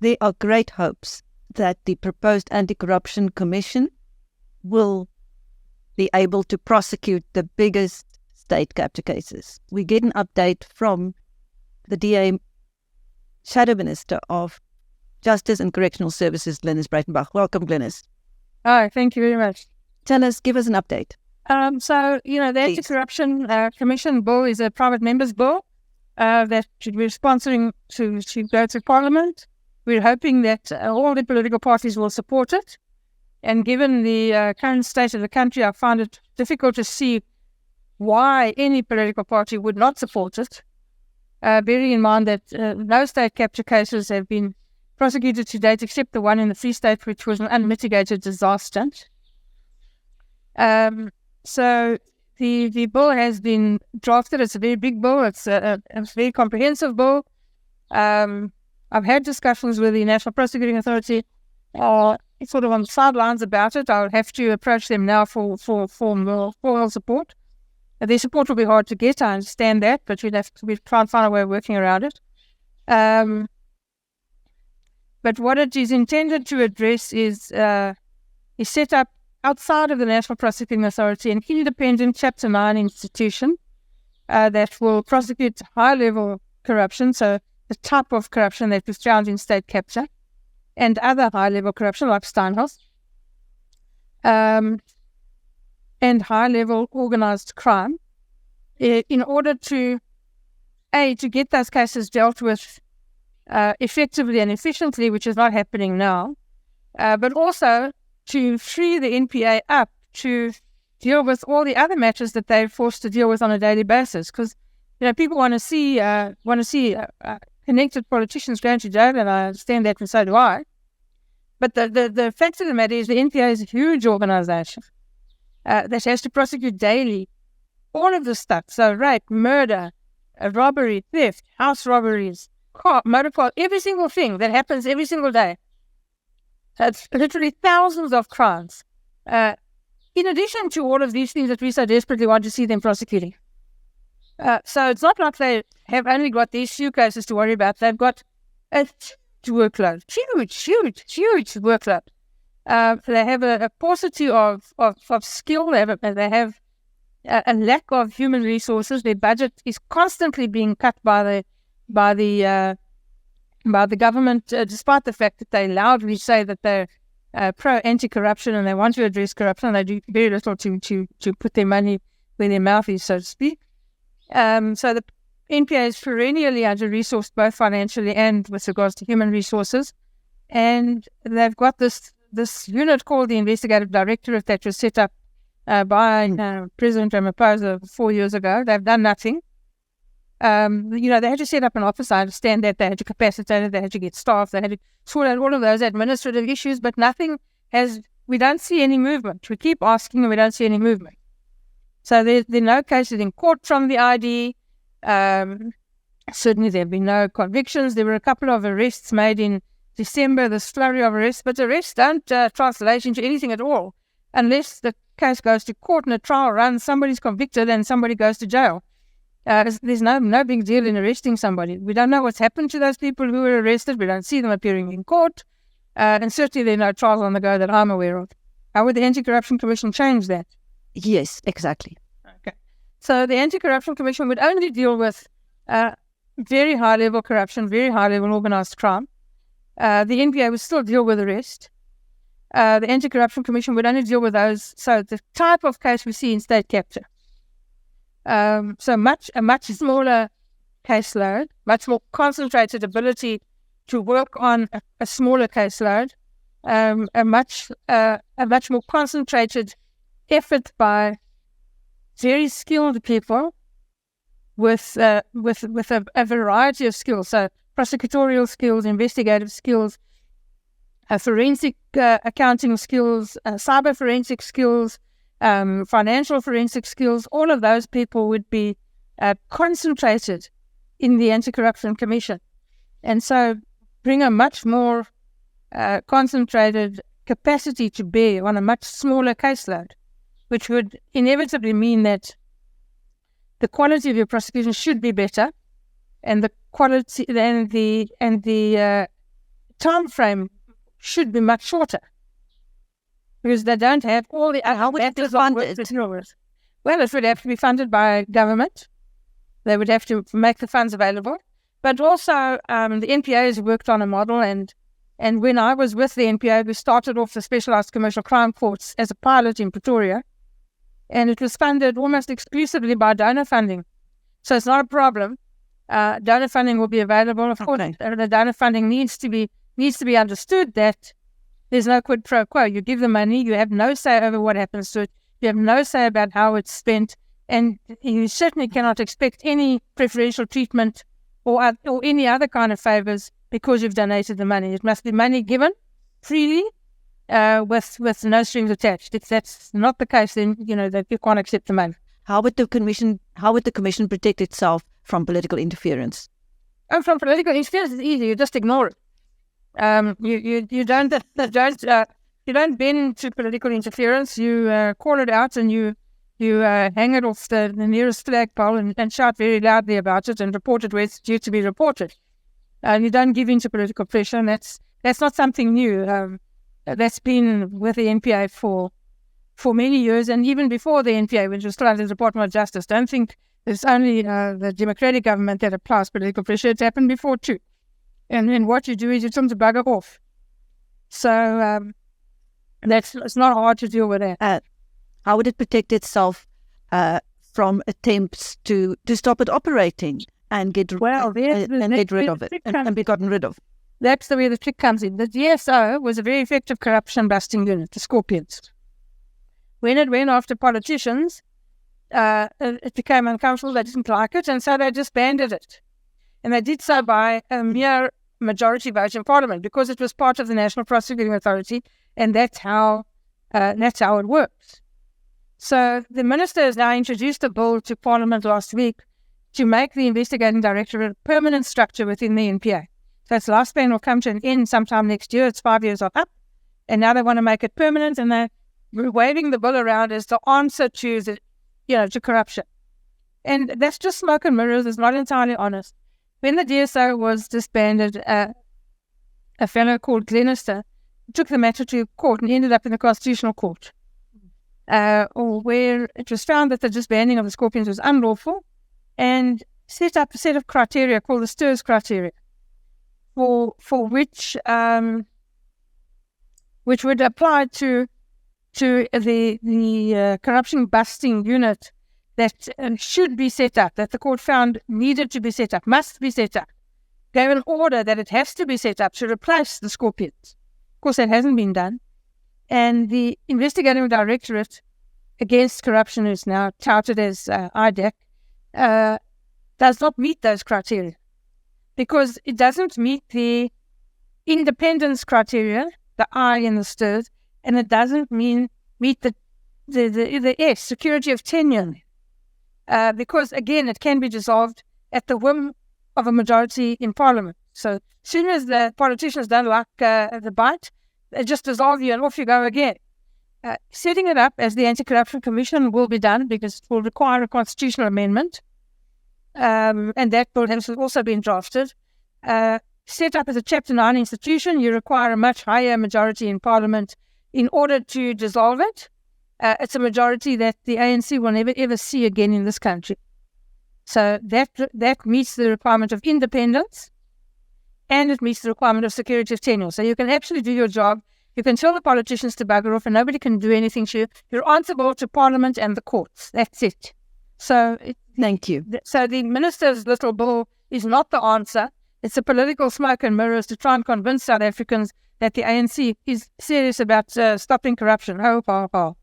there are great hopes that the proposed Anti-Corruption Commission will be able to prosecute the biggest state capture cases. We get an update from the DA Shadow Minister of Justice and Correctional Services, Glynnis Breytenbach. Welcome, Glynnis. Oh, thank you very much. Give us an update. The Anti-Corruption Commission bill is a private member's bill that we're sponsoring to go to Parliament. We're hoping that all the political parties will support it. And given the current state of the country, I find it difficult to see why any political party would not support it. Bearing in mind that no state capture cases have been prosecuted to date, except the one in the Free State, which was an unmitigated disaster. So the bill has been drafted. It's a very big bill. It's a very comprehensive bill. I've had discussions with the National Prosecuting Authority, sort of on the sidelines about it. I'll have to approach them now for more support. Their support will be hard to get, I understand that, but we'll try and find a way of working around it. But what it is intended to address is set up outside of the National Prosecuting Authority an independent Chapter 9 institution that will prosecute high-level corruption, so the type of corruption that was found in state capture, and other high-level corruption like Steyn, and high-level organized crime, in order to get those cases dealt with effectively and efficiently, which is not happening now, but also to free the NPA up to deal with all the other matters that they're forced to deal with on a daily basis. Because people want to see connected politicians going to jail, and I understand that, and so do I. But the fact of the matter is the NPA is a huge organization that has to prosecute daily all of this stuff. So rape, murder, robbery, theft, house robberies, motor car, every single thing that happens every single day. It's literally thousands of crimes. In addition to all of these things that we so desperately want to see them prosecuting. So it's not like they have only got these few cases to worry about. They've got a workload, huge workload. They have a paucity of skill. They have a lack of human resources. Their budget is constantly being cut by the government, despite the fact that they loudly say that they're pro-anti-corruption and they want to address corruption. They do very little to put their money where their mouth is, so to speak. So the NPA is perennially under-resourced, both financially and with regards to human resources. And they've got this unit called the Investigating Directorate that was set up by President Ramaphosa 4 years ago. They've done nothing. They had to set up an office. I understand that. They had to capacitate it. They had to get staff. They had to sort out all of those administrative issues, but we don't see any movement. We keep asking and we don't see any movement. So there are no cases in court from the ID. Certainly there have been no convictions. There were a couple of arrests made in December, this flurry of arrests, but arrests don't translate into anything at all unless the case goes to court and a trial runs, somebody's convicted and somebody goes to jail. There's no big deal in arresting somebody. We don't know what's happened to those people who were arrested. We don't see them appearing in court. And certainly there are no trials on the go that I'm aware of. How would the Anti-Corruption Commission change that? Yes, exactly. Okay. So the Anti-Corruption Commission would only deal with very high-level corruption, very high-level organized crime. The NPA would still deal with the rest. The Anti-Corruption Commission would only deal with those. So the type of case we see in state capture. So a much smaller caseload, much more concentrated ability to work on a smaller caseload, a much more concentrated effort by very skilled people with a variety of skills. So prosecutorial skills, investigative skills, forensic accounting skills, cyber forensic skills, financial forensic skills. All of those people would be concentrated in the Anti-Corruption Commission. And so bring a much more concentrated capacity to bear on a much smaller caseload, which would inevitably mean that the quality of your prosecution should be better, and the quality and the time frame should be much shorter because they don't have all the how would it be funded? Well, it would have to be funded by government. They would have to make the funds available. But also, the NPA has worked on a model, and when I was with the NPA, we started off the Specialised Commercial Crime Courts as a pilot in Pretoria, and it was funded almost exclusively by donor funding. So it's not a problem. Donor funding will be available. Of course, the donor funding needs to be understood that there's no quid pro quo. You give the money, you have no say over what happens to it. You have no say about how it's spent, and you certainly cannot expect any preferential treatment or any other kind of favours because you've donated the money. It must be money given freely with no strings attached. If that's not the case, then that you can't accept the money. How would the commission protect itself from political interference? From political interference, it's easy. You just ignore it. You don't bend to political interference. You call it out and you hang it off the nearest flagpole and shout very loudly about it and report it where it's due to be reported. You don't give in to political pressure, and that's not something new. That's been with the NPA for many years, and even before the NPA, which was still under the Department of Justice. Don't think it's only the democratic government that applies political pressure. It's happened before too. And then what you do is you tell them to bugger off. So it's not hard to deal with that. How would it protect itself from attempts to stop it operating and get rid of it and be gotten rid of? That's the way the trick comes in. The DSO was a very effective corruption busting unit, the Scorpions. When it went after politicians, it became uncomfortable. They didn't like it, and so they disbanded it. And they did so by a mere majority vote in Parliament because it was part of the National Prosecuting Authority, and that's how it works. So the Minister has now introduced a bill to Parliament last week to make the Investigating Directorate a permanent structure within the NPA. So its lifespan will come to an end sometime next year. It's 5 years up, and now they want to make it permanent, and they're waving the bill around as the answer to to corruption. And that's just smoke and mirrors. It's not entirely honest. When the DSO was disbanded, a fellow called Glynnis took the matter to court and ended up in the Constitutional Court, where it was found that the disbanding of the Scorpions was unlawful, and set up a set of criteria called the STIRS criteria, for which would apply to the corruption busting unit that should be set up, that the court found needed to be set up, must be set up, gave an order that it has to be set up to replace the Scorpions. Of course, that hasn't been done. And the Investigating Directorate Against Corruption, is now touted as IDAC, does not meet those criteria because it doesn't meet the independence criteria, the I in the STIRS, and it doesn't meet the S, security of tenure, because, again, it can be dissolved at the whim of a majority in Parliament. So as soon as the politicians don't like the bite, they just dissolve you and off you go again. Setting it up as the Anti-Corruption Commission will be done because it will require a constitutional amendment, and that bill has also been drafted. Set up as a Chapter 9 institution, you require a much higher majority in Parliament in order to dissolve it. It's a majority that the ANC will never ever see again in this country. So that meets the requirement of independence, and it meets the requirement of security of tenure. So you can actually do your job. You can tell the politicians to bugger off and nobody can do anything to you. You're answerable to Parliament and the courts. That's it. So thank you. So the minister's little bill is not the answer. It's a political smoke and mirrors to try and convince South Africans that the ANC is serious about stopping corruption. Ho, ho, ho.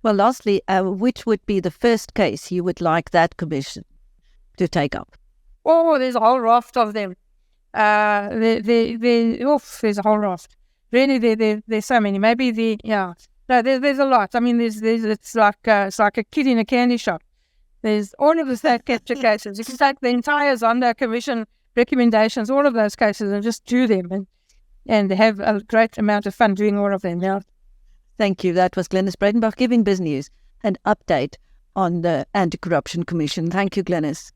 Well, lastly, which would be the first case you would like that commission to take up? Oh, there's a whole raft of them. There's a whole raft. Really, there's so many. Maybe there's a lot. I mean, it's like a kid in a candy shop. There's all of the state capture cases. You can take the entire Zonda Commission recommendations, all of those cases, and just do them and have a great amount of fun doing all of them. Yeah. Thank you. That was Glynnis Breytenbach giving BizNews an update on the Anti-Corruption Commission. Thank you, Glynnis.